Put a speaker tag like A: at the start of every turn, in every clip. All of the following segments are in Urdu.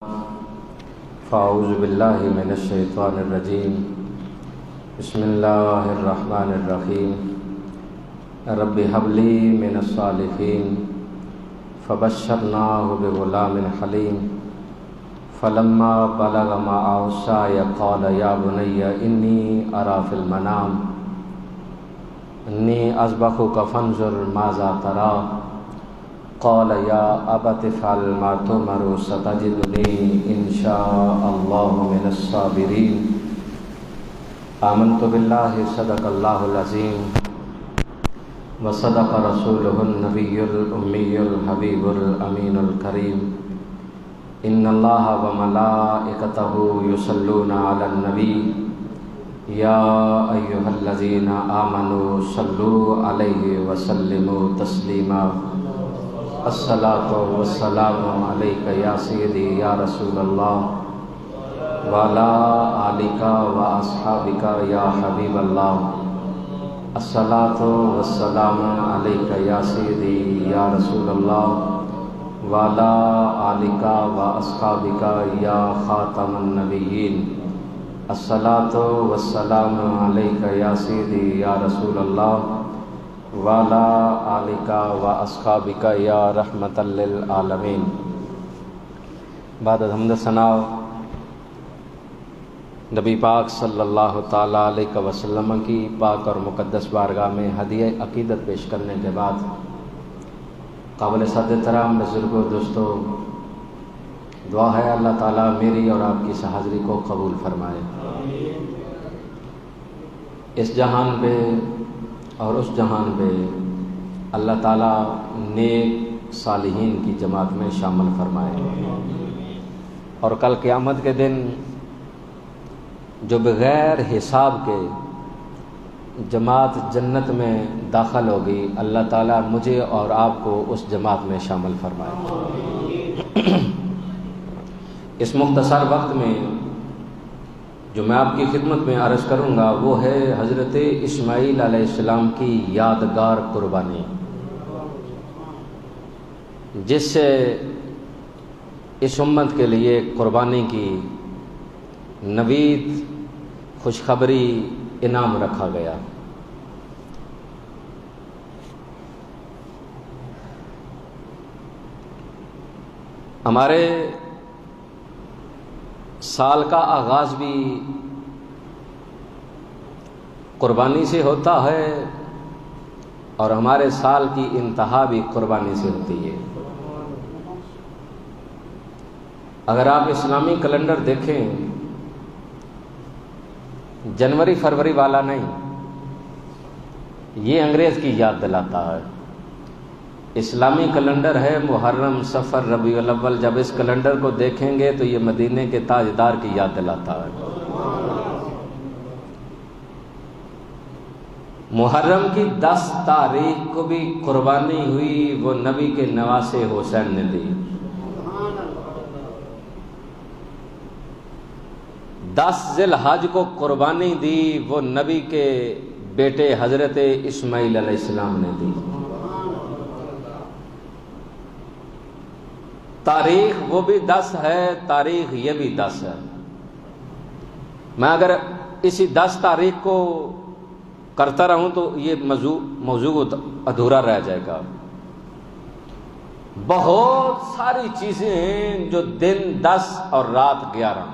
A: فاعوذ باللہ من الشیطان الرجیم بسم اللہ الرحمن الرحیم رب هب لی من الصالحین فبشرناہ بغلام حلیم فلما بلغ معه السعی قال یا بنی انی اری فی المنام انی اذبحک فانظر ماذا تری قال یا ابت افعل ما تؤمر ستجدنی ان شاء اللہ من الصابرین آمنت باللہ صدق اللہ العظیم وصدق رسولہ النبی الامی الحبیب الامین الکریم ان اللہ وملائکتہ یصلون علی النبی یا ایہا الذین آمنوا صلوا علیہ وسلموا تسلیما الصلاۃ والسلام علیک یا سیدی یا رسول اللہ وعلی آلک و اصحابک یا حبیب اللہ الصلاۃ والسلام علیک یا سیدی یا رسول اللہ وعلی آلک و اصحابک یا خاتم النبیین الصلاۃ والسلام علیک یا سیدی یا رسول اللہ وعلی آلک و اصحابک یا رحمۃ للعالمین۔ بعد حمد ثناء نبی پاک صلی اللہ تعالیٰ علیہ وسلم کی پاک اور مقدس بارگاہ میں ہدیہ عقیدت پیش کرنے کے بعد قابل صد احترام بزرگوں دوستوں، دعا ہے اللہ تعالیٰ میری اور آپ کی حاضری کو قبول فرمائے۔ اس جہان پہ اور اس جہان پہ اللہ تعالیٰ نیک صالحین کی جماعت میں شامل فرمائے، اور کل قیامت کے دن جو بغیر حساب کے جماعت جنت میں داخل ہوگی، اللہ تعالیٰ مجھے اور آپ کو اس جماعت میں شامل فرمائے۔ اس مختصر وقت میں جو میں آپ کی خدمت میں عرض کروں گا وہ ہے حضرت اسماعیل علیہ السلام کی یادگار قربانی، جس سے اس امت کے لیے قربانی کی نوید خوشخبری انعام رکھا گیا۔ ہمارے سال کا آغاز بھی قربانی سے ہوتا ہے، اور ہمارے سال کی انتہا بھی قربانی سے ہوتی ہے۔ اگر آپ اسلامی کیلنڈر دیکھیں، جنوری فروری والا نہیں، یہ انگریز کی یاد دلاتا ہے۔ اسلامی کیلنڈر ہے محرم، صفر، ربیع الاول۔ جب اس کیلنڈر کو دیکھیں گے تو یہ مدینے کے تاجدار کی یاد دلاتا ہے۔ محرم کی 10 تاریخ کو بھی قربانی ہوئی، وہ نبی کے نواسے حسین نے دی۔ 10 ذی الحج کو قربانی دی، وہ نبی کے بیٹے حضرت اسماعیل علیہ السلام نے دی۔ تاریخ وہ بھی 10 ہے، تاریخ یہ بھی 10 ہے۔ میں اگر اسی 10 تاریخ کو کرتا رہوں تو یہ موضوع ادھورا رہ جائے گا۔ بہت ساری چیزیں ہیں جو دن 10 اور رات 11،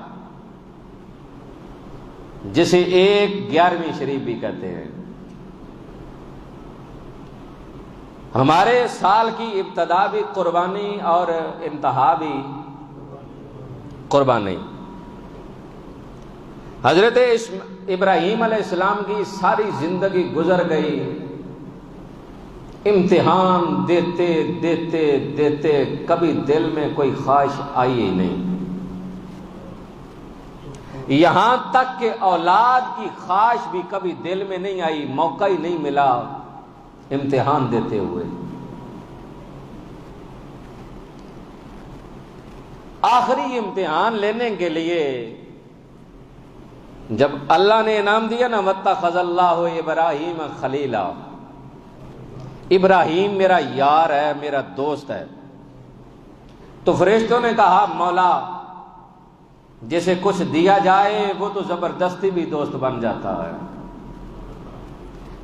A: جسے ایک 11ویں شریف بھی کہتے ہیں۔ ہمارے سال کی ابتدا بھی قربانی اور انتہا بھی قربانی۔ حضرت ابراہیم علیہ السلام کی ساری زندگی گزر گئی امتحان دیتے دیتے دیتے، کبھی دل میں کوئی خواہش آئی ہی نہیں، یہاں تک کہ اولاد کی خواہش بھی کبھی دل میں نہیں آئی، موقع ہی نہیں ملا امتحان دیتے ہوئے۔ آخری امتحان لینے کے لیے جب اللہ نے انعام دیا نا، وَاتَّخَذَ اللَّهُ إِبْرَاهِيمَ خَلِيلًا، ابراہیم میرا یار ہے، میرا دوست ہے، تو فرشتوں نے کہا مولا جسے کچھ دیا جائے وہ تو زبردستی بھی دوست بن جاتا ہے.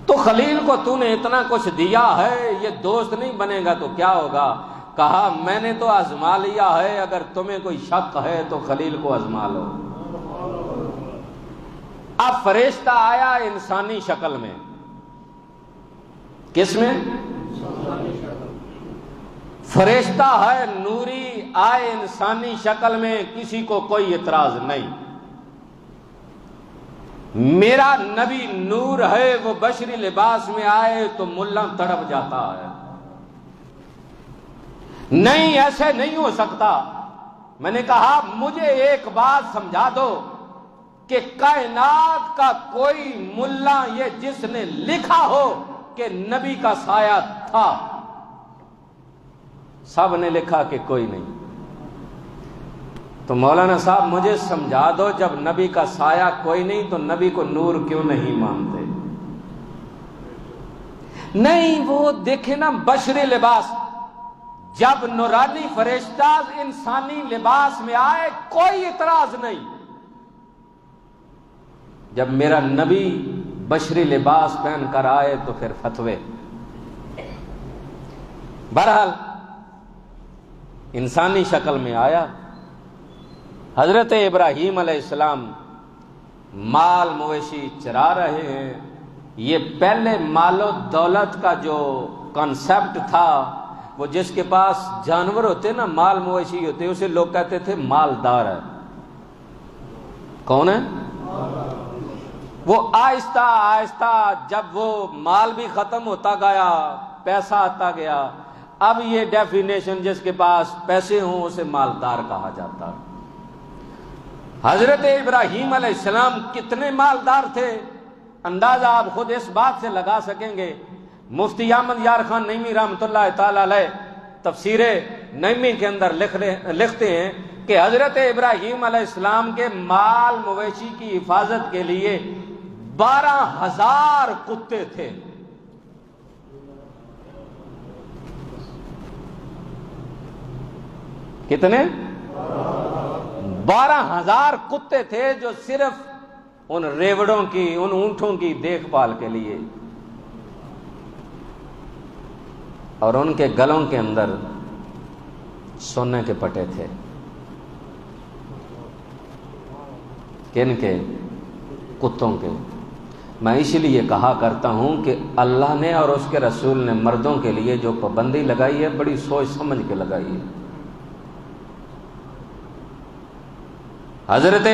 A: تو خلیل کو تو نے اتنا کچھ دیا ہے، یہ دوست نہیں بنے گا تو کیا ہوگا؟ کہا میں نے تو آزما لیا ہے، اگر تمہیں کوئی شک ہے تو خلیل کو آزما لو. اب فرشتہ آیا انسانی شکل میں. کس میں؟ فرشتہ ہے نوری، آئے انسانی شکل میں، کسی کو کوئی اعتراض نہیں. میرا نبی نور ہے، وہ بشری لباس میں آئے تو ملا تڑپ جاتا ہے. نہیں، ایسے نہیں ہو سکتا. میں نے کہا مجھے ایک بات سمجھا دو کہ کائنات کا کوئی ملا یہ جس نے لکھا ہو کہ نبی کا سایہ تھا. سب نے لکھا کہ کوئی نہیں. تو مولانا صاحب مجھے سمجھا دو، جب نبی کا سایہ کوئی نہیں تو نبی کو نور کیوں نہیں مانتے؟ نہیں، وہ دیکھیں نا بشری لباس، جب نورانی فرشتہ انسانی لباس میں آئے کوئی اعتراض نہیں. جب میرا نبی بشری لباس پہن کر آئے تو پھر فتوے. بہرحال انسانی شکل میں آیا. حضرت ابراہیم علیہ السلام مال مویشی چرا رہے ہیں. یہ پہلے مال و دولت کا جو کنسپٹ تھا، وہ جس کے پاس جانور ہوتے نا، مال مویشی ہوتے، اسے لوگ کہتے تھے مالدار ہے. کون ہے؟ وہ آہستہ آہستہ جب وہ مال بھی ختم ہوتا گیا، پیسہ آتا گیا، اب یہ ڈیفینیشن جس کے پاس پیسے ہوں اسے مالدار کہا جاتا. حضرت ابراہیم علیہ السلام کتنے مالدار تھے، اندازہ آپ خود اس بات سے لگا سکیں گے. مفتی احمد یار خان نعیمی رحمۃ اللہ تعالی علیہ تفسیر نعیمی کے اندر لکھتے ہیں کہ حضرت ابراہیم علیہ السلام کے مال مویشی کی حفاظت کے لیے 12,000 کتے تھے. کتنے؟ 12,000 کتے تھے جو صرف ان ریوڑوں کی، ان اونٹوں کی دیکھ بھال کے لیے. اور ان کے گلوں کے اندر سونے کے پٹے تھے. کن کے؟ کتوں کے. میں اسی لیے کہا کرتا ہوں کہ اللہ نے اور اس کے رسول نے مردوں کے لیے جو پابندی لگائی ہے بڑی سوچ سمجھ کے لگائی ہے. حضرت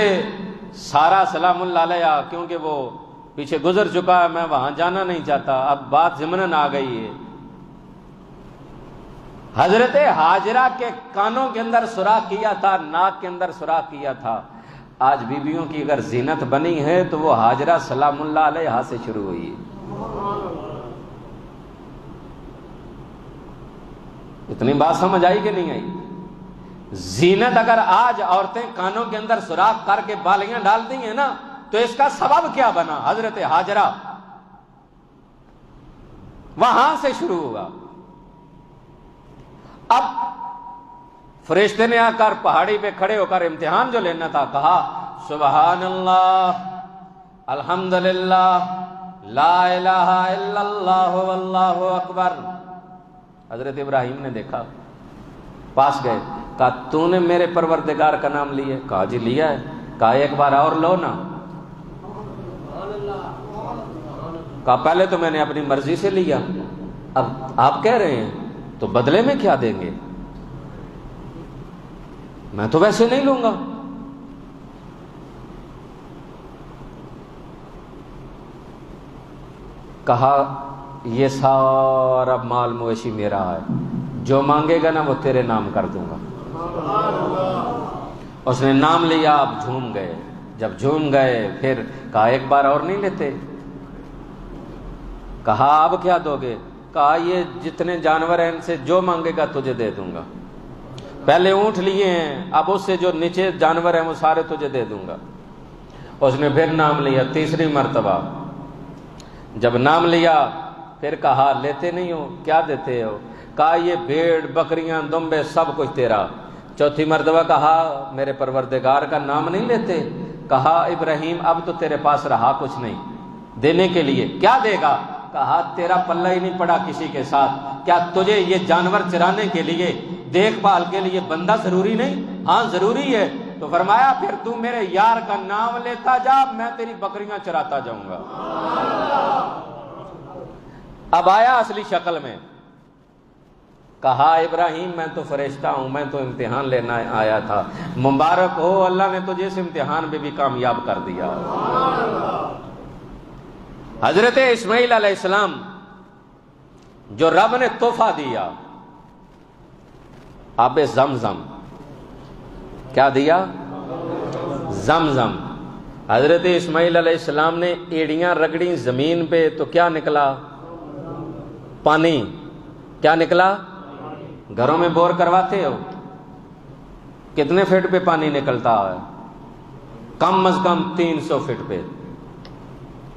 A: سارا سلام اللہ علیہ، کیونکہ وہ پیچھے گزر چکا ہے، میں وہاں جانا نہیں چاہتا، اب بات ضمناً آ گئی ہے. حضرت ہاجرہ کے کانوں کے اندر سوراخ کیا تھا، ناک کے اندر سوراخ کیا تھا. آج بیویوں کی اگر زینت بنی ہے تو وہ ہاجرہ سلام اللہ علیہ سے شروع ہوئی ہے. اتنی بات سمجھ آئی کہ نہیں آئی؟ زینت اگر آج عورتیں کانوں کے اندر سوراخ کر کے بالیاں ڈالتی ہیں نا، تو اس کا سبب کیا بنا؟ حضرت ہاجرہ. وہاں سے شروع ہوگا. اب فرشتے نے آ کر پہاڑی پہ کھڑے ہو کر امتحان جو لینا تھا، کہا سبحان اللہ، الحمدللہ، لا الہ الا اللہ واللہ اکبر. حضرت ابراہیم نے دیکھا، پاس گئے، کہا تو نے میرے پروردگار کا نام لیا؟ کہا جی لیا ہے. کہا ایک بار اور لو نا. کہا پہلے تو میں نے اپنی مرضی سے لیا، اب آپ کہہ رہے ہیں تو بدلے میں کیا دیں گے؟ میں تو ویسے نہیں لوں گا. کہا یہ سارا مال مویشی میرا ہے، جو مانگے گا نا وہ تیرے نام کر دوں گا. اس نے نام لیا. اب جھوم گئے. جب جھوم گئے پھر کہا ایک بار اور نہیں لیتے؟ کہا اب کیا دو گے؟ کہا یہ جتنے جانور ہیں ان سے جو مانگے گا تجھے دے دوں گا. پہلے اونٹ لیے ہیں، اب اس سے جو نیچے جانور ہیں وہ سارے تجھے دے دوں گا. اس نے پھر نام لیا تیسری مرتبہ. جب نام لیا پھر کہا لیتے نہیں ہو؟ کیا دیتے ہو؟ کہا یہ بھیڑ بکریاں دمبے سب کچھ تیرا. چوتھی مرتبہ کہا میرے پروردگار کا نام نہیں لیتے؟ کہا ابراہیم اب تو تیرے پاس رہا کچھ نہیں دینے کے لیے، کیا دے گا؟ کہا تیرا پلہ ہی نہیں پڑا کسی کے ساتھ، کیا تجھے یہ جانور چرانے کے لیے، دیکھ بھال کے لیے بندہ ضروری نہیں؟ ہاں ضروری ہے۔ تو فرمایا پھر تو میرے یار کا نام لیتا جا، میں تیری بکریاں چراتا جاؤں گا۔ اب آیا اصلی شکل میں، کہا ابراہیم میں تو فرشتہ ہوں، میں تو امتحان لینا آیا تھا، مبارک ہو اللہ نے تجھے اس امتحان میں بھی کامیاب کر دیا۔ حضرت اسماعیل علیہ السلام جو رب نے تحفہ دیا، آب زمزم، کیا دیا؟ زمزم۔ حضرت اسماعیل علیہ السلام نے ایڑیاں رگڑیں زمین پہ تو کیا نکلا؟ پانی۔ کیا نکلا؟ گھروں میں بور کرواتے ہو کتنے فٹ پہ پانی نکلتا ہے؟ کم از کم 300 فٹ پہ۔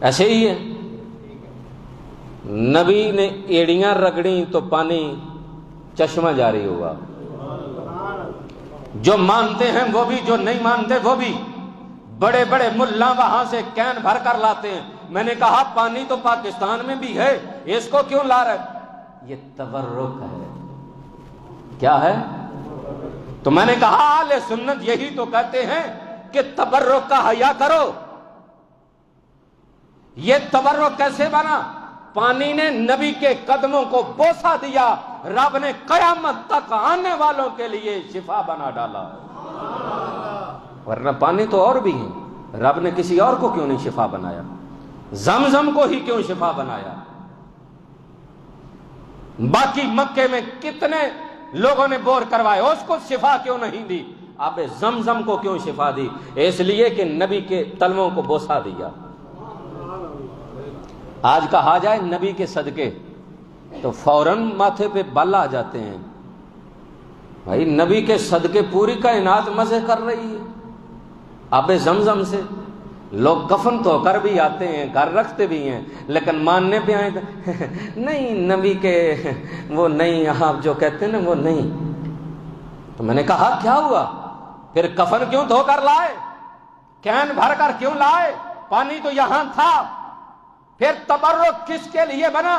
A: ایسے ہی ہے، نبی نے ایڑیاں رگڑیں تو پانی چشمہ جاری ہوا۔ جو مانتے ہیں وہ بھی، جو نہیں مانتے وہ بھی، بڑے بڑے ملا وہاں سے کین بھر کر لاتے ہیں۔ میں نے کہا پانی تو پاکستان میں بھی ہے، اس کو کیوں لا رہے؟ یہ تبرک ہے۔ کیا ہے؟ تو میں نے کہا اہل سنت یہی تو کہتے ہیں کہ تبرک کا حیا کرو۔ یہ تبرک کیسے بنا؟ پانی نے نبی کے قدموں کو بوسہ دیا، رب نے قیامت تک آنے والوں کے لیے شفا بنا ڈالا۔ ورنہ پانی تو اور بھی ہے، رب نے کسی اور کو کیوں نہیں شفا بنایا؟ زمزم کو ہی کیوں شفا بنایا؟ باقی مکے میں کتنے لوگوں نے بور کروائے، اس کو شفا کیوں نہیں دی؟ اب زمزم کو کیوں شفا دی؟ اس لیے کہ نبی کے تلووں کو بوسہ دیا۔ آج کہا جائے نبی کے صدقے تو فوراً ماتھے پہ بال آ جاتے ہیں۔ بھائی نبی کے صدقے پوری کائنات مزے کر رہی ہے آب زمزم سے۔ لوگ کفن تو کر بھی آتے ہیں، گھر رکھتے بھی ہیں، لیکن ماننے پہ آئے نہیں نبی کے وہ نہیں، آپ جو کہتے ہیں نا وہ نہیں۔ تو میں نے کہا کیا ہوا؟ پھر کفن کیوں دھو کر لائے؟ کین بھر کر کیوں لائے؟ پانی تو یہاں تھا۔ پھر تبرک کس کے لیے بنا؟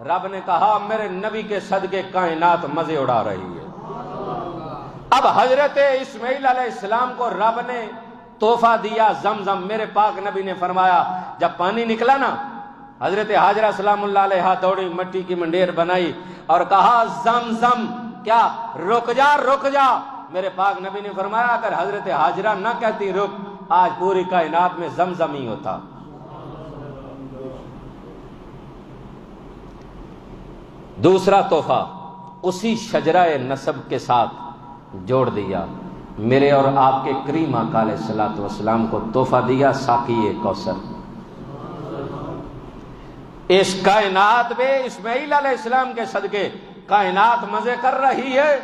A: رب نے کہا میرے نبی کے صدقے کائنات مزے اڑا رہی ہے۔ اب حضرت اسماعیل علیہ السلام کو رب نے تحفہ دیا زمزم۔ میرے پاک نبی نے فرمایا جب پانی نکلا نا، حضرت حاجرہ سلام اللہ علیہا دوڑی، مٹی کی منڈیر بنائی اور کہا زمزم، کیا رک جا رک جا۔ میرے پاک نبی نے فرمایا اگر حضرت حاجرہ نہ کہتی رک، آج پوری کائنات میں زمزم ہی ہوتا۔ دوسرا تحفہ اسی شجرہ نسب کے ساتھ جوڑ دیا، میرے اور آپ کے کریم آقا علیہ الصلوۃ والسلام کو تحفہ دیا ساقی کوثر۔ اس کائنات میں اسماعیل علیہ السلام کے صدقے کائنات مزے کر رہی ہے،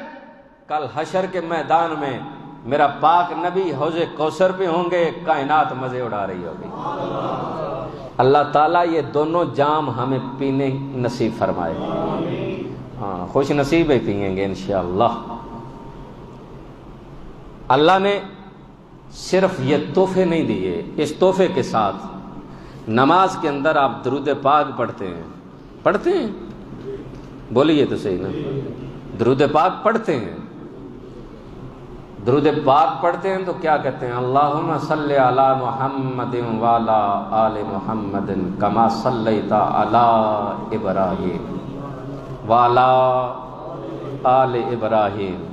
A: کل حشر کے میدان میں میرا پاک نبی حوض کوثر پہ ہوں گے، کائنات مزے اڑا رہی ہوگی۔ اللہ تعالیٰ یہ دونوں جام ہمیں پینے نصیب فرمائے، ہاں خوش نصیب ہی پئیں گے انشاءاللہ۔ اللہ نے صرف یہ تحفے نہیں دیے، اس تحفے کے ساتھ نماز کے اندر آپ درود پاک پڑھتے ہیں بولیے تو صحیح نا، درود پاک پڑھتے ہیں۔ درود پاک پڑھتے ہیں تو کیا کہتے ہیں؟ اللہم صلی علی محمد وعلی آل محمد کما صلیت علی ابراہیم وعلی آل ابراہیم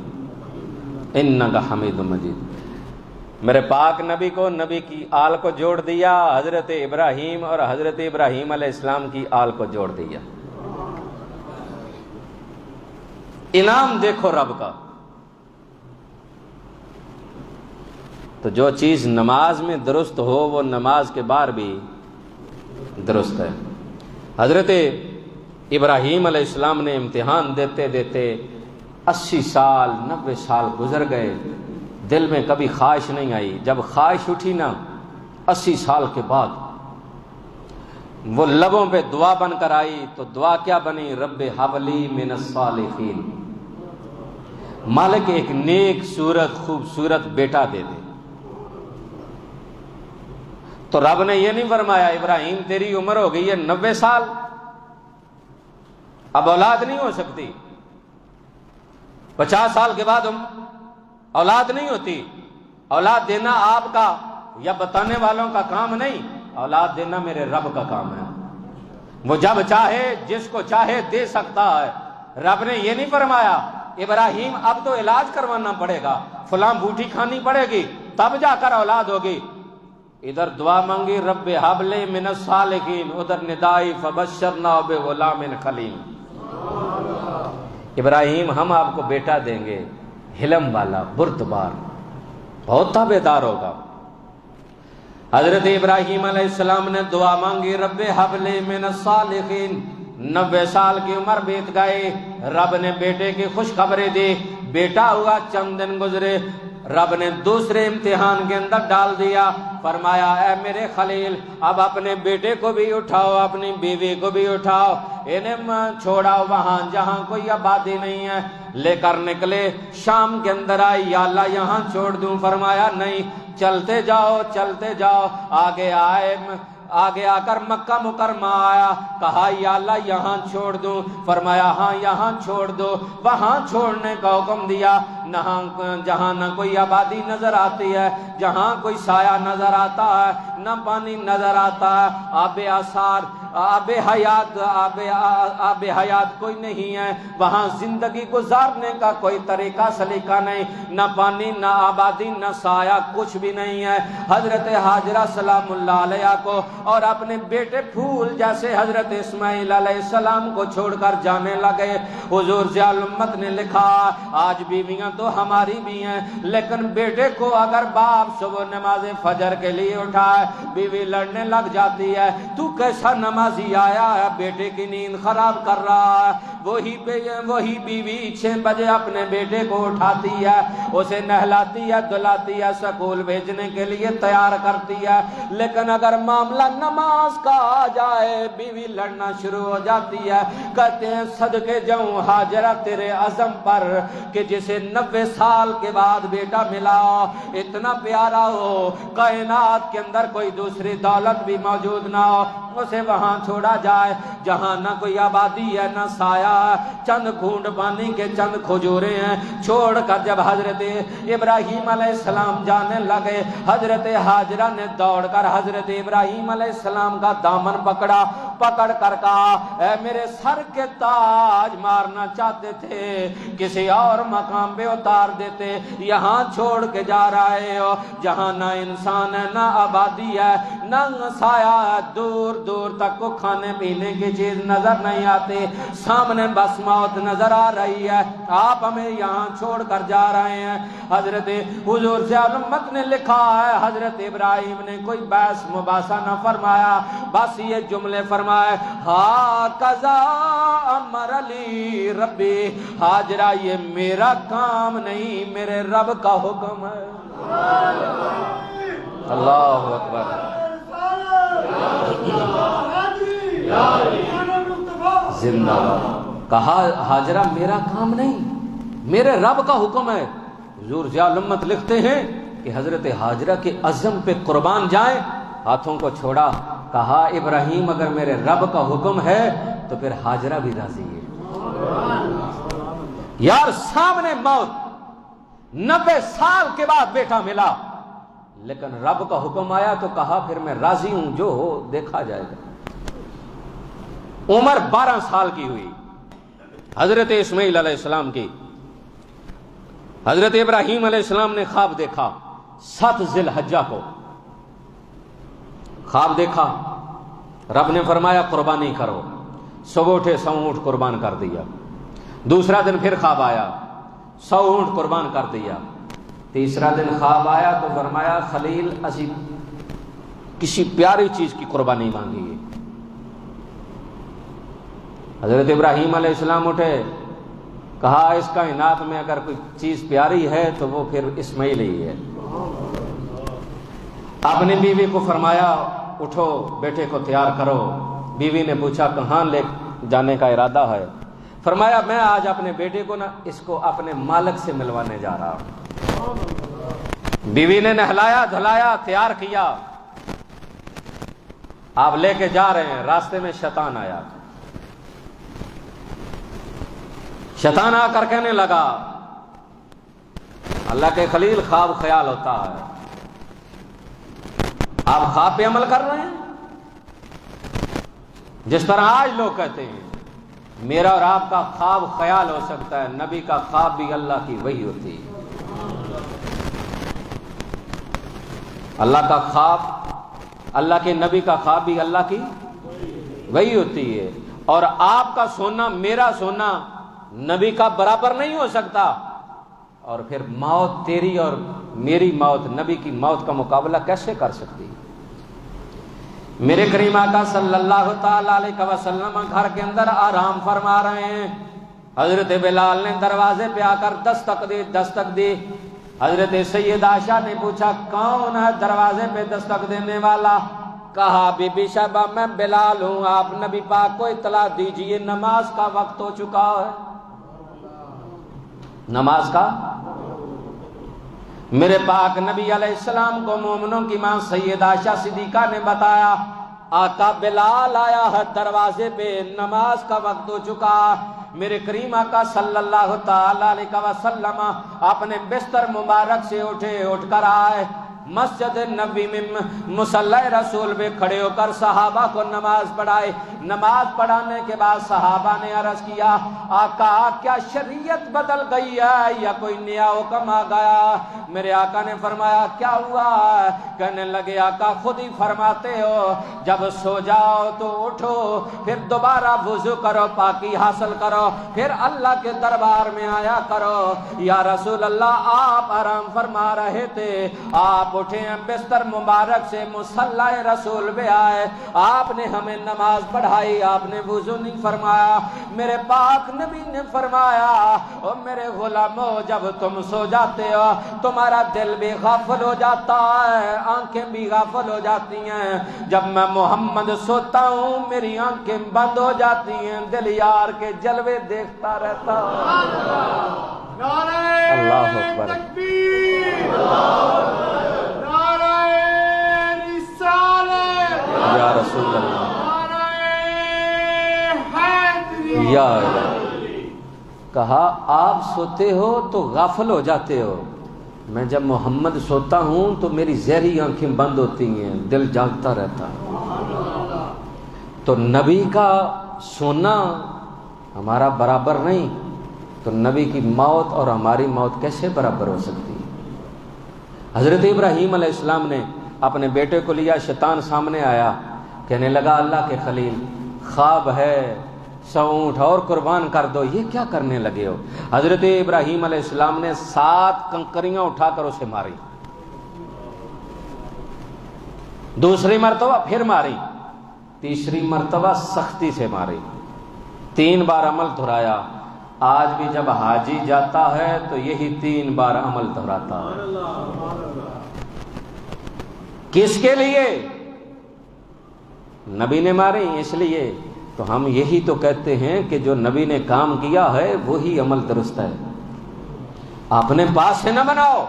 A: انک حمید مجید۔ میرے پاک نبی کو، نبی کی آل کو جوڑ دیا، حضرت ابراہیم اور حضرت ابراہیم علیہ السلام کی آل کو جوڑ دیا۔ انعام دیکھو رب کا۔ تو جو چیز نماز میں درست ہو وہ نماز کے بعد بھی درست ہے۔ حضرت ابراہیم علیہ السلام نے امتحان دیتے دیتے 80 سال 90 سال گزر گئے، دل میں کبھی خواہش نہیں آئی۔ جب خواہش اٹھی نا 80 سال کے بعد، وہ لبوں پہ دعا بن کر آئی، تو دعا کیا بنی؟ رب حب لی من الصالحین، مالک ایک نیک صورت خوبصورت بیٹا دے دے۔ تو رب نے یہ نہیں فرمایا ابراہیم تیری عمر ہو گئی ہے 90 سال، اب اولاد نہیں ہو سکتی، 50 سال کے بعد اولاد نہیں ہوتی۔ اولاد دینا آپ کا یا بتانے والوں کا کام نہیں، اولاد دینا میرے رب کا کام ہے۔ وہ جب چاہے جس کو چاہے دے سکتا ہے۔ رب نے یہ نہیں فرمایا ابراہیم اب تو علاج کروانا پڑے گا، فلاں بوٹی کھانی پڑے گی تب جا کر اولاد ہوگی۔ ادھر دعا مانگی رب ہب لي من الصالحین، ادھر ندائی فبشرنا بغلام حلیم۔ ابراہیم ہم آپ کو بیٹا دیں گے، حلم والا، بردبار، بہت تابعدار ہوگا۔ حضرت ابراہیم علیہ السلام نے دعا مانگی رب ہب لي من الصالحین۔ 90 سال کی عمر بیت گئے، رب نے بیٹے کی خوشخبری دی، بیٹا ہوا۔ چند دن گزرے، رب نے دوسرے امتحان کے اندر ڈال دیا، فرمایا اے میرے خلیل اب اپنے بیٹے کو بھی اٹھاؤ، اپنی بیوی کو بھی اٹھاؤ، انہیں چھوڑاؤ وہاں جہاں کوئی آبادی نہیں ہے۔ لے کر نکلے، شام کے اندر آئی، یا اللہ یہاں چھوڑ دوں؟ فرمایا نہیں، چلتے جاؤ چلتے جاؤ۔ آگے آ کر مکہ مکرمہ آیا، کہا یا اللہ یہاں چھوڑ دوں؟ فرمایا ہاں یہاں چھوڑ دو۔ وہاں چھوڑنے کا حکم دیا، جہاں نہ کوئی آبادی نظر آتی ہے، جہاں کوئی سایہ نظر آتا ہے، نہ پانی نظر آتا ہے، آب آثار آب حیات کوئی نہیں ہے، وہاں زندگی گزارنے کا کوئی طریقہ سلیقہ نہیں، نہ پانی نہ آبادی نہ سایہ، کچھ بھی نہیں ہے۔ حضرت ہاجرہ سلام اللہ علیہ کو اور اپنے بیٹے پھول جیسے حضرت اسماعیل علیہ السلام کو چھوڑ کر جانے لگے۔ حضور ضیاء الامت نے لکھا آج بیویاں تو ہماری بھی ہیں، لیکن بیٹے کو اگر باپ صبح نماز فجر کے لیے اٹھائے بیوی لڑنے لگ جاتی ہے، تو کیسا نمازی آیا ہے، بیٹے کی نیند خراب کر رہا ہے۔ وہی بیوی 6 بجے اپنے بیٹے کو اٹھاتی ہے، اسے نہلاتی ہے، دلاتی ہے، سکول بھیجنے کے لیے تیار کرتی ہے، لیکن اگر معاملہ نماز کا آ جائے بیوی لڑنا شروع ہو جاتی ہے۔ کہتے ہیں صدقے جاؤں ہاجرہ تیرے عزم پر کہ جسے 90 سال کے بعد بیٹا ملا، اتنا پیارا ہو، کائنات کے اندر کوئی دوسری دولت بھی موجود نہ ہو، اسے وہاں چھوڑا جائے جہاں نہ کوئی آبادی ہے نہ سایہ ہے، چند گھونٹ پانی کے چند کھجوریں ہیں۔ چھوڑ کر جب حضرت ابراہیم علیہ السلام جانے لگے، حضرت ہاجرہ نے دوڑ کر حضرت ابراہیم علیہ السلام کا دامن پکڑ کر کہا اے میرے سر کے تاج، مارنا چاہتے تھے کسی اور مقام پہ اتار دیتے، یہاں چھوڑ کے جا رہے ہو جہاں نہ انسان ہے نہ آبادی ہے نہ سایہ ہے، دور دور تک کو کھانے پینے کی چیز نظر نہیں آتی، سامنے بس موت نظر آ رہی ہے، آپ ہمیں یہاں چھوڑ کر جا رہے ہیں۔ حضرت حضور ضیاء الامت نے لکھا ہے حضرت ابراہیم نے کوئی بحث مباحثہ نہ فرمایا، بس یہ جملے فرمائے ہاکذا امر لی ربی، ہاجرہ یہ میرا کام نہیں میرے رب کا حکم ہے۔ اللہ اکبر، زندہ باد۔ کہا ہاجرہ میرا کام نہیں میرے رب کا حکم ہے۔ حضور ضیاء الامت لکھتے ہیں کہ حضرت ہاجرہ کے عزم پہ قربان جائیں، ہاتھوں کو چھوڑا، کہا ابراہیم اگر میرے رب کا حکم ہے تو پھر ہاجرہ بھی راضی ہے۔ یار سامنے موت، 90 سال کے بعد بیٹا ملا، لیکن رب کا حکم آیا تو کہا پھر میں راضی ہوں، جو ہو دیکھا جائے گا۔ عمر 12 سال کی ہوئی حضرت اسماعیل علیہ السلام کی۔ حضرت ابراہیم علیہ السلام نے خواب دیکھا 7 ذی الحجہ کو، خواب دیکھا، رب نے فرمایا قربانی کرو، صبح اٹھے 100 اونٹ قربان کر دیا۔ دوسرا دن پھر خواب آیا 100 اونٹ قربان کر دیا۔ تیسرا دن خواب آیا تو فرمایا خلیل اسی کسی پیاری چیز کی قربانی مانگی ہے۔ حضرت ابراہیم علیہ السلام اٹھے، کہا اس کائنات میں اگر کوئی چیز پیاری ہے تو وہ پھر اسماعیل ہی ہے۔ اپنی بیوی کو فرمایا اٹھو بیٹے کو تیار کرو۔ بیوی نے پوچھا کہاں لے جانے کا ارادہ ہے؟ فرمایا میں آج اپنے بیٹے کو نا اس کو اپنے مالک سے ملوانے جا رہا ہوں۔ بیوی نے نہلایا دھلایا تیار کیا، آپ لے کے جا رہے ہیں، راستے میں شیطان آیا۔ شیطان آ کر کہنے لگا، اللہ کے خلیل خواب خیال ہوتا ہے، آپ خواب پہ عمل کر رہے ہیں؟ جس طرح آج لوگ کہتے ہیں میرا اور آپ کا خواب خیال ہو سکتا ہے، نبی کا خواب بھی اللہ کی وحی ہوتی ہے۔ اللہ کا خواب، اللہ کے نبی کا خواب بھی اللہ کی وحی ہوتی ہے، اور آپ کا سونا میرا سونا نبی کا برابر نہیں ہو سکتا، اور پھر موت تیری اور میری موت نبی کی موت کا مقابلہ کیسے کر سکتی؟ میرے کریم آقا صلی اللہ تعالی علیہ وسلم گھر کے اندر آرام فرما رہے ہیں، حضرت بلال نے دروازے پہ آ کر دستک دی۔ حضرت سید عائشہ نے پوچھا کون ہے دروازے پہ دستک دینے والا؟ کہا بی بی شیبہ میں بلال ہوں، آپ نبی پاک کو اطلاع دیجئے نماز کا وقت ہو چکا ہے۔ نماز کا؟ میرے پاک نبی علیہ السلام کو مومنوں کی ماں سید عائشہ صدیقہ نے بتایا آقا بلال آیا ہے دروازے پہ، نماز کا وقت ہو چکا۔ میرے کریم آقا صلی اللہ تعالی علیہ وسلم اپنے بستر مبارک سے اٹھ کر آئے، مسجد نبی میں مصلی رسول پہ کھڑے ہو کر صحابہ کو نماز پڑھائے۔ نماز پڑھانے کے بعد صحابہ نے عرض کیا آقا کیا شریعت بدل گئی ہے یا کوئی نیا حکم آ گیا؟ میرے آقا نے فرمایا کیا ہوا؟ کہنے لگے آقا خود ہی فرماتے ہو جب سو جاؤ تو اٹھو، پھر دوبارہ وضو کرو، پاکی حاصل کرو، پھر اللہ کے دربار میں آیا کرو۔ یا رسول اللہ آپ آرام فرما رہے تھے، آپ اٹھے ہیں بستر مبارک سے مصلی رسول پہ آئے، آپ نے ہمیں نماز پڑھائی، آپ نے وضو نہیں فرمایا۔ میرے پاک نبی نے فرمایا او میرے غلامو جب تم سو جاتے ہو تمہارا دل بھی غافل ہو جاتا ہے، آنکھیں بھی غافل ہو جاتی ہیں، جب میں محمد سوتا ہوں میری آنکھیں بند ہو جاتی ہیں، دل یار کے جلوے دیکھتا رہتا ہے۔ اللہ اکبر، یا رسول اللہ، یا کہا آپ سوتے ہو تو غافل ہو جاتے ہو، میں جب محمد سوتا ہوں تو میری زہری آنکھیں بند ہوتی ہیں، دل جاگتا رہتا ہے۔ تو نبی کا سونا ہمارا برابر نہیں، تو نبی کی موت اور ہماری موت کیسے برابر ہو سکتی؟ حضرت ابراہیم علیہ السلام نے اپنے بیٹے کو لیا، شیطان سامنے آیا، کہنے لگا اللہ کے خلیل خواب ہے 100 اونٹ اور قربان کر دو، یہ کیا کرنے لگے ہو؟ حضرت ابراہیم علیہ السلام نے 7 کنکریاں اٹھا کر اسے ماری، دوسری مرتبہ پھر ماری، تیسری مرتبہ سختی سے ماری، 3 بار عمل دہرایا۔ آج بھی جب حاجی جاتا ہے تو یہی 3 بار عمل دہراتا ہے۔ کس کے لیے؟ نبی نے ماری اس لیے، تو ہم یہی تو کہتے ہیں کہ جو نبی نے کام کیا ہے وہی عمل درست ہے، اپنے پاس سے نہ بناؤ۔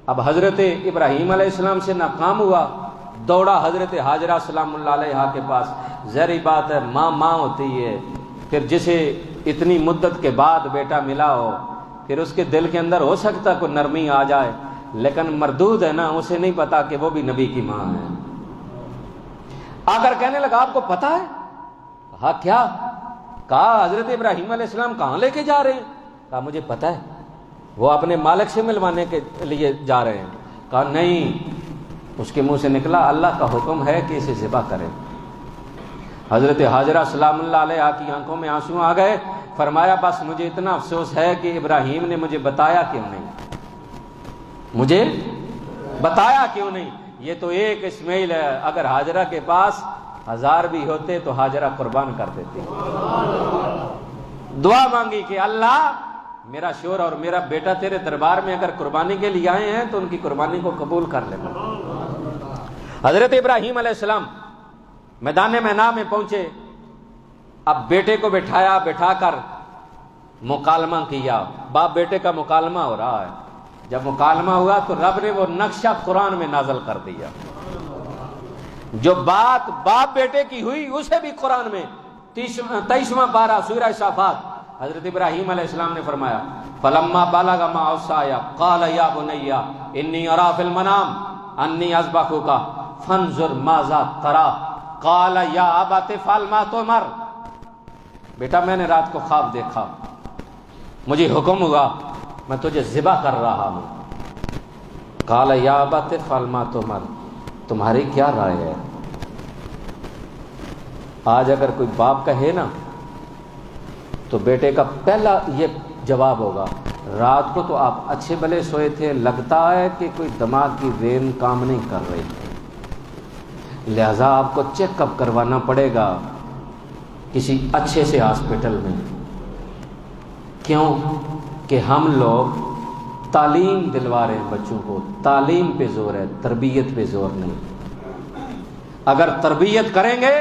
A: اب حضرت ابراہیم علیہ السلام سے ناکام ہوا، دوڑا حضرت حاجرہ سلام اللہ علیہ کے پاس۔ ظاہری بات ہے ماں ہوتی ہے، پھر جسے اتنی مدت کے بعد بیٹا ملا ہو پھر اس کے دل کے اندر ہو سکتا کوئی نرمی آ جائے، لیکن مردود ہے نا، اسے نہیں پتا کہ وہ بھی نبی کی ماں ہے۔ آ کر کہنے لگا آپ کو پتا ہے؟ کہا کیا؟ کہا حضرت ابراہیم علیہ السلام کہاں لے کے جا رہے ہیں؟ کہا مجھے پتا ہے، وہ اپنے مالک سے ملوانے کے لیے جا رہے ہیں۔ کہا نہیں، اس کے منہ سے نکلا اللہ کا حکم ہے کہ اسے ذبح کرے۔ حضرت حاجرہ سلام اللہ علیہ کی آنکھوں میں آنسو آ گئے، فرمایا بس مجھے اتنا افسوس ہے کہ ابراہیم نے مجھے بتایا کیوں نہیں، مجھے بتایا کیوں نہیں؟ یہ تو ایک اسماعیل ہے، اگر حاجرہ کے پاس 1000 بھی ہوتے تو حاجرہ قربان کر دیتے۔ دعا مانگی کہ اللہ میرا شوہر اور میرا بیٹا تیرے دربار میں اگر قربانی کے لیے آئے ہیں تو ان کی قربانی کو قبول کر لینا۔ حضرت ابراہیم علیہ السلام میدان مینا میں پہنچے، اب بیٹے کو بٹھا کر مکالمہ کیا، باپ بیٹے کا مکالمہ ہو رہا ہے۔ جب مکالمہ ہوا تو رب نے وہ نقشہ قرآن میں نازل کر دیا، جو بات باپ بیٹے کی ہوئی اسے بھی قرآن میں 23واں پارہ سورہ صافات حضرت ابراہیم علیہ السلام نے فرمایا فلما بلغ معه السعي قال يا بني اني ارى في المنام انی اذبحک فانظر ماذا ترى قال یا ابت افعل ما تؤمر، بیٹا میں نے رات کو خواب دیکھا، مجھے حکم ہوا میں تجھے ذبح کر رہا ہوں۔ قال یا ابت افعل ما تؤمر، تمہاری کیا رائے ہے؟ آج اگر کوئی باپ کہے نا تو بیٹے کا پہلا یہ جواب ہوگا رات کو تو آپ اچھے بھلے سوئے تھے، لگتا ہے کہ کوئی دماغ کی وین کام نہیں کر رہی، لہذا آپ کو چیک اپ کروانا پڑے گا کسی اچھے سے ہاسپٹل میں۔ کیوں کہ ہم لوگ تعلیم دلوا رہے ہیں بچوں کو، تعلیم پہ زور ہے، تربیت پہ زور نہیں۔ اگر تربیت کریں گے،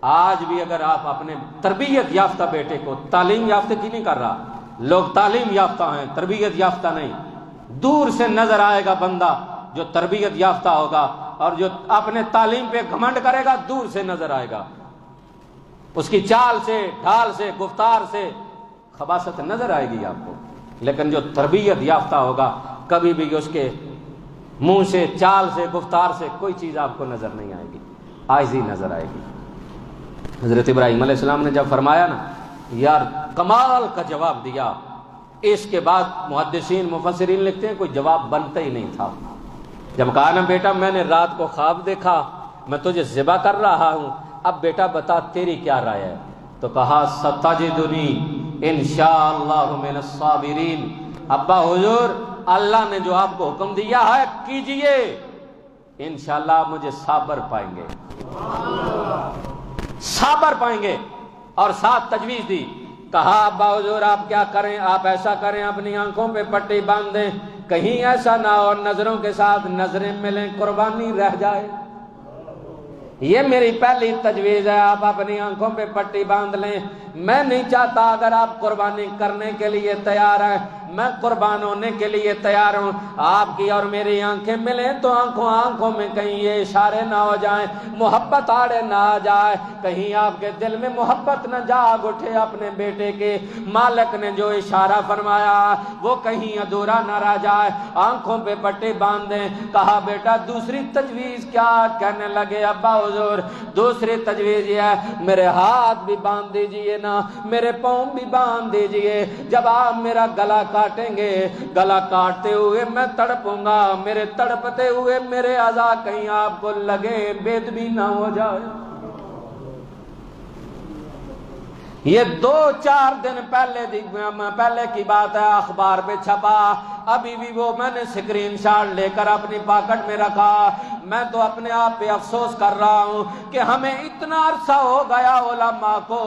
A: آج بھی اگر آپ اپنے تربیت یافتہ بیٹے کو، تعلیم یافتہ کی نہیں کر رہا، لوگ تعلیم یافتہ ہیں تربیت یافتہ نہیں، دور سے نظر آئے گا بندہ جو تربیت یافتہ ہوگا، اور جو اپنے تعلیم پہ گھمنڈ کرے گا دور سے نظر آئے گا، اس کی چال سے، ڈھال سے، گفتار سے خباثت نظر آئے گی آپ کو۔ لیکن جو تربیت یافتہ ہوگا کبھی بھی اس کے منہ سے، چال سے، گفتار سے کوئی چیز آپ کو نظر نہیں آئے گی، عاجزی نظر آئے گی۔ حضرت ابراہیم علیہ السلام نے جب فرمایا نا یار کمال کا جواب دیا، اس کے بعد محدثین مفسرین لکھتے ہیں کوئی جواب بنتا ہی نہیں تھا۔ جب کہا نا بیٹا میں نے رات کو خواب دیکھا، میں تجھے ذبح کر رہا ہوں، اب بیٹا بتا تیری کیا رائے ہے؟ تو کہا ستجدنی انشاءاللہ من الصابرین، ابا حضور اللہ نے جو آپ کو حکم دیا ہے کیجئے، انشاءاللہ آپ مجھے صابر پائیں گے، صابر پائیں گے۔ اور ساتھ تجویز دی، کہا ابا حضور آپ کیا کریں، آپ ایسا کریں اپنی آنکھوں پہ پٹی باندھ دیں، کہیں ایسا نہ ہو نظروں کے ساتھ نظریں ملیں، قربانی رہ جائے۔ یہ میری پہلی تجویز ہے، آپ اپنی آنکھوں پہ پٹی باندھ لیں۔ میں نہیں چاہتا، اگر آپ قربانی کرنے کے لیے تیار ہیں میں قربان ہونے کے لیے تیار ہوں، آپ کی اور میری آنکھیں ملیں تو آنکھوں میں کہیں یہ اشارے نہ ہو جائیں، محبت آڑے نہ آ جائے، کہیں آپ کے دل میں محبت نہ جاگ اٹھے اپنے بیٹے کے، مالک نے جو اشارہ فرمایا وہ کہیں ادھورا نہ رہ جائے، آنکھوں پہ پٹی باندھ دیں۔ کہا بیٹا دوسری تجویز کیا؟ کہنے لگے ابا حضور دوسری تجویز یہ ہے میرے ہاتھ بھی باندھ دیجئے نا، میرے پاؤں بھی باندھ دیجئے، جب آپ میرا گلا کاٹیں گے، گلا کاٹتے ہوئے میں تڑپوں گا، میرے تڑپتے ہوئے میرے اعضاء کہیں آپ کو لگے بید بھی نہ ہو جائے۔ یہ 2-4 دن پہلے کی بات ہے، اخبار پہ چھپا، ابھی بھی وہ میں نے سکرین شاٹ لے کر اپنی پاکٹ میں رکھا۔ میں تو اپنے آپ پہ افسوس کر رہا ہوں کہ ہمیں اتنا عرصہ ہو گیا علماء کو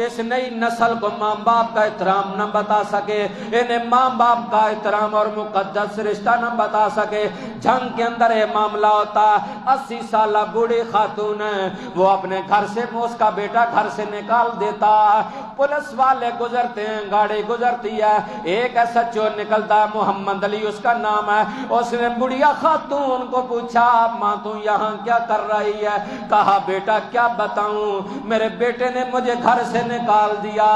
A: اس نئی نسل کو ماں باپ کا احترام نہ بتا سکے، انہیں ماں باپ کا احترام اور مقدس رشتہ نہ بتا سکے۔ جنگ کے اندر یہ معاملہ ہوتا، 80 سالہ بوڑھی خاتون ہے، وہ اپنے گھر سے اس کا بیٹا گھر سے نکال دیتا، پولیس والے گزرتے ہیں، گاڑی گزرتی ہے، ایک ایسا چور نکلتا ہے محمد علی اس کا نام ہے، اس نے بڑھیا خاتون کو پوچھا ماں تو یہاں کیا کر رہی ہے؟ کہا بیٹا کیا بتاؤں، میرے بیٹے نے مجھے گھر سے نکال دیا۔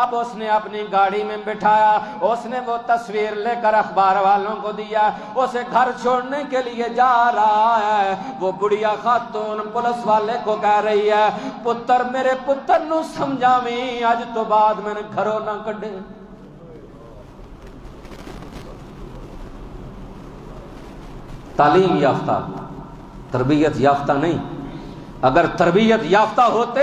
A: اب اس نے اپنی گاڑی میں بٹھایا، اس نے وہ تصویر لے کر اخبار والوں کو دیا، اسے گھر چھوڑنے کے لیے جا رہا ہے۔ وہ بڑھیا خاتون پولیس والے کو کہہ رہی ہے پتر میرے پتر نو سمجھاویں، اج تو بعد میں نے گھروں نہ کڈے۔ تعلیم یافتہ، تربیت یافتہ نہیں۔ اگر تربیت یافتہ ہوتے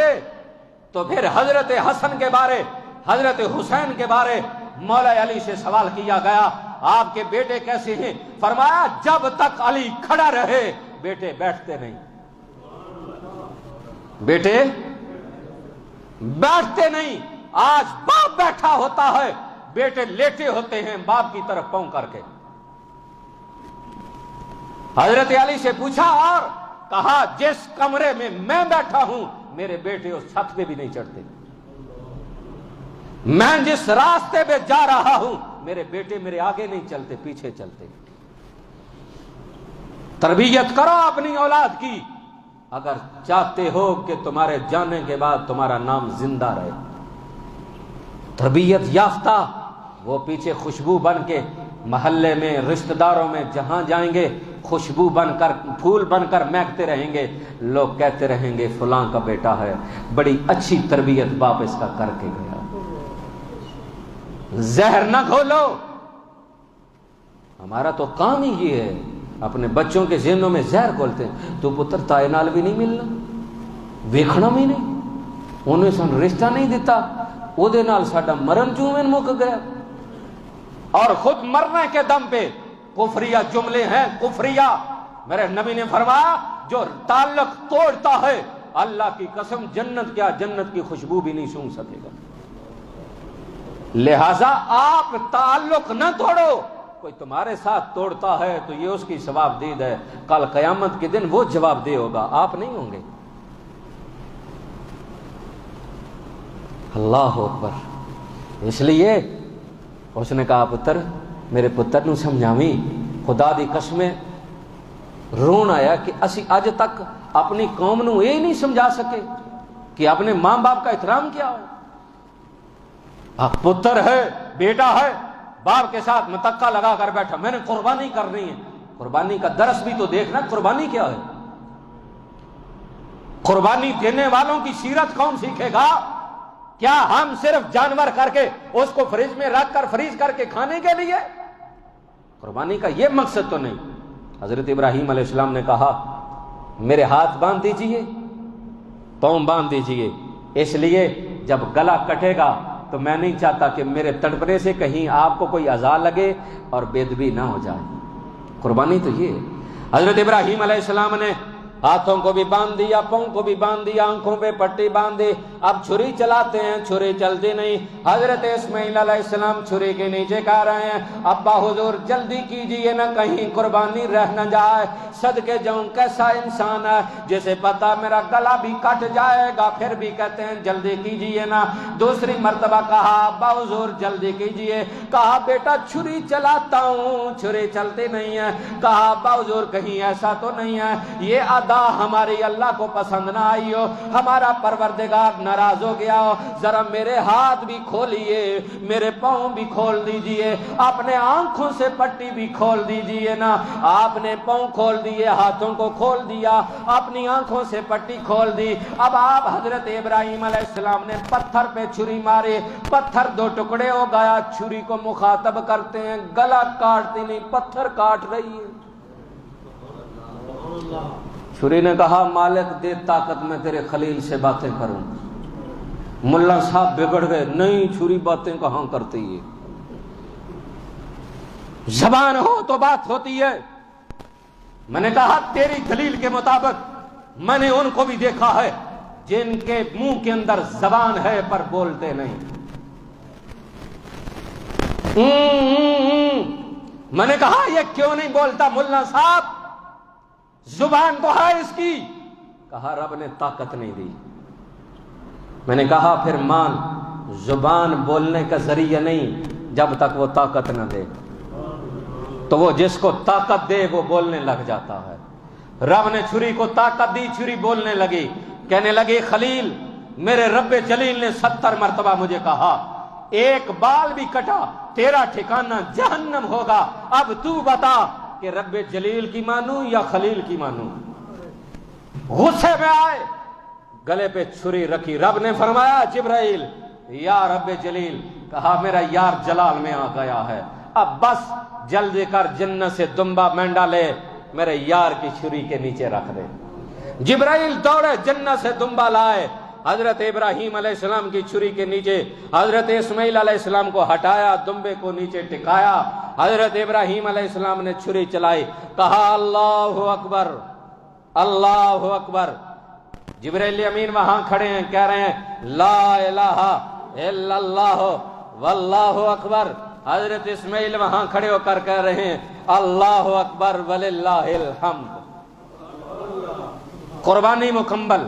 A: تو پھر حضرت حسن کے بارے، حضرت حسین کے بارے مولا علی سے سوال کیا گیا آپ کے بیٹے کیسے ہیں؟ فرمایا جب تک علی کھڑا رہے بیٹے بیٹھتے نہیں، بیٹے بیٹھتے نہیں۔ آج باپ بیٹھا ہوتا ہے، بیٹے لیٹے ہوتے ہیں باپ کی طرف پاؤں کر کے۔ حضرت علی سے پوچھا اور کہا جس کمرے میں میں بیٹھا ہوں میرے بیٹے اس چھت پہ بھی نہیں چڑھتے۔ میں جس راستے پہ جا رہا ہوں میرے بیٹے میرے آگے نہیں چلتے، پیچھے چلتے۔ تربیت کرو اپنی اولاد کی اگر چاہتے ہو کہ تمہارے جانے کے بعد تمہارا نام زندہ رہے۔ تربیت یافتہ وہ پیچھے خوشبو بن کے محلے میں، رشتہ داروں میں جہاں جائیں گے خوشبو بن کر، پھول بن کر مہکتے رہیں گے، لوگ کہتے رہیں گے فلاں کا بیٹا ہے، بڑی اچھی تربیت باپ اس کا کر کے گیا۔ زہر نہ کھولو۔ ہمارا تو کام ہی یہ ہے، اپنے بچوں کے ذہنوں میں زہر کھولتے ہیں۔ تو پتر تائے نال بھی نہیں ملنا، ویکھنا بھی نہیں، انہیں سن رشتہ نہیں دیتا، وہ دے نال ساڈا مرن چومن مک گیا۔ اور خود مرنے کے دم پہ کفریہ جملے ہیں، کفریہ۔ میرے نبی نے فرمایا جو تعلق توڑتا ہے اللہ کی قسم جنت کیا، جنت کی خوشبو بھی نہیں سونگ سکے گا۔ لہذا آپ تعلق نہ توڑو۔ کوئی تمہارے ساتھ توڑتا ہے تو یہ اس کی ثواب دید ہے، کل قیامت کے دن وہ جواب دے ہوگا، آپ نہیں ہوں گے۔ اللہ اکبر۔ اس لیے اس نے کہا پتر میرے پتر نو سمجھاویں، خدا دی قسمیں رون آیا کہ اسی اج تک اپنی قوم نو یہ نہیں سمجھا سکے کہ اپنے ماں باپ کا احترام کیا ہے۔ پتر ہے، بیٹا ہے، باپ کے ساتھ متکا لگا کر بیٹھا، میں نے قربانی کرنی ہے۔ قربانی کا درس بھی تو دیکھنا، قربانی کیا ہے؟ قربانی دینے والوں کی سیرت کون سیکھے گا؟ کیا ہم صرف جانور کر کے اس کو فریج میں رکھ کر فریز کر کے کھانے کے لیے؟ قربانی کا یہ مقصد تو نہیں۔ حضرت ابراہیم علیہ السلام نے کہا میرے ہاتھ باندھ دیجئے، پاؤں باندھ دیجئے، اس لیے جب گلا کٹے گا تو میں نہیں چاہتا کہ میرے تڑپنے سے کہیں آپ کو کوئی اذا لگے اور بے ادبی نہ ہو جائے۔ قربانی تو یہ ہے۔ حضرت ابراہیم علیہ السلام نے ہاتھوں کو بھی باندھ دیا، پاؤں کو بھی باندھ دیا، آنکھوں پہ پٹی باندھ دی، اب چھری چلاتے ہیں، چھری چلتی نہیں۔ حضرت اسماعیل علیہ السلام چھری کے نیچے کہہ رہے ہیں ابا حضور جلدی کیجئے نہ کہیں قربانی رہ نہ جائے، صدقے جاؤں کیسا انسان ہے جسے پتا میرا گلا بھی کٹ جائے گا پھر بھی کہتے ہیں جلدی کیجئے نا۔ دوسری مرتبہ کہا ابا حضور جلدی کیجئے، کہا بیٹا چھری چلاتا ہوں، چھری چلتی نہیں ہے، کہا ابا حضور کہیں ایسا تو نہیں ہے یہ ہماری اللہ کو پسند نہ آئی ہو، ہمارا پروردگار ناراض ہو گیا ہو، ذرا میرے ہاتھ بھی کھولیے، میرے پاؤں بھی کھول دیجئے، اپنے آنکھوں سے پٹی بھی کھول دیجئے نا۔ آپ نے پاؤں کھول دیے، ہاتھوں کو کھول دیا، اپنی آنکھوں سے پٹی کھول دی۔ اب آپ حضرت ابراہیم علیہ السلام نے پتھر پہ چھری ماری، پتھر دو ٹکڑے ہو گیا، چھری کو مخاطب کرتے ہیں گلا کاٹتی نہیں، پتھر کاٹ رہی ہے۔ چھری نے کہا مالک دے طاقت میں تیرے خلیل سے باتیں کروں۔ ملا صاحب بگڑ گئے، نہیں چھری باتیں کہاں کرتی ہے، زبان ہو تو بات ہوتی ہے۔ میں نے کہا تیری دلیل کے مطابق میں نے ان کو بھی دیکھا ہے جن کے منہ کے اندر زبان ہے پر بولتے نہیں۔ میں نے کہا یہ کیوں نہیں بولتا ملا صاحب، زبان تو ہے اس کی؟ کہا رب نے طاقت نہیں دی۔ میں نے کہا پھر مان زبان بولنے کا ذریعہ نہیں جب تک وہ طاقت نہ دے، تو وہ جس کو طاقت دے وہ بولنے لگ جاتا ہے۔ رب نے چھری کو طاقت دی، چھری بولنے لگی، کہنے لگی خلیل میرے رب جلیل نے 70 مرتبہ مجھے کہا ایک بال بھی کٹا تیرا ٹھکانہ جہنم ہوگا، اب تو بتا کہ رب جلیل کی مانوں یا خلیل کی مانوں؟ غصے میں آئے، گلے پہ چھری رکھی، رب نے فرمایا جبرائیل یا رب جلیل، کہا میرا یار جلال میں آ گیا ہے، اب بس جلدی کر جنت سے دمبا مینڈا لے میرے یار کی چھری کے نیچے رکھ دے۔ جبرائیل دوڑے جنت سے دمبا لائے، حضرت ابراہیم علیہ السلام کی چھری کے نیچے حضرت اسماعیل علیہ السلام کو ہٹایا، دمبے کو نیچے ٹکایا، حضرت ابراہیم علیہ السلام نے چھری چلائی، کہا اللہ اکبر اللہ اکبر۔ جبرائیل امین وہاں کھڑے ہیں، کہہ رہے ہیں لا الہ الا اللہ واللہ اکبر۔ حضرت اسماعیل وہاں کھڑے ہو کر کہہ رہے ہیں اللہ اکبر وللہ الحمد۔ قربانی مکمل۔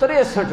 A: 63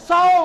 A: 100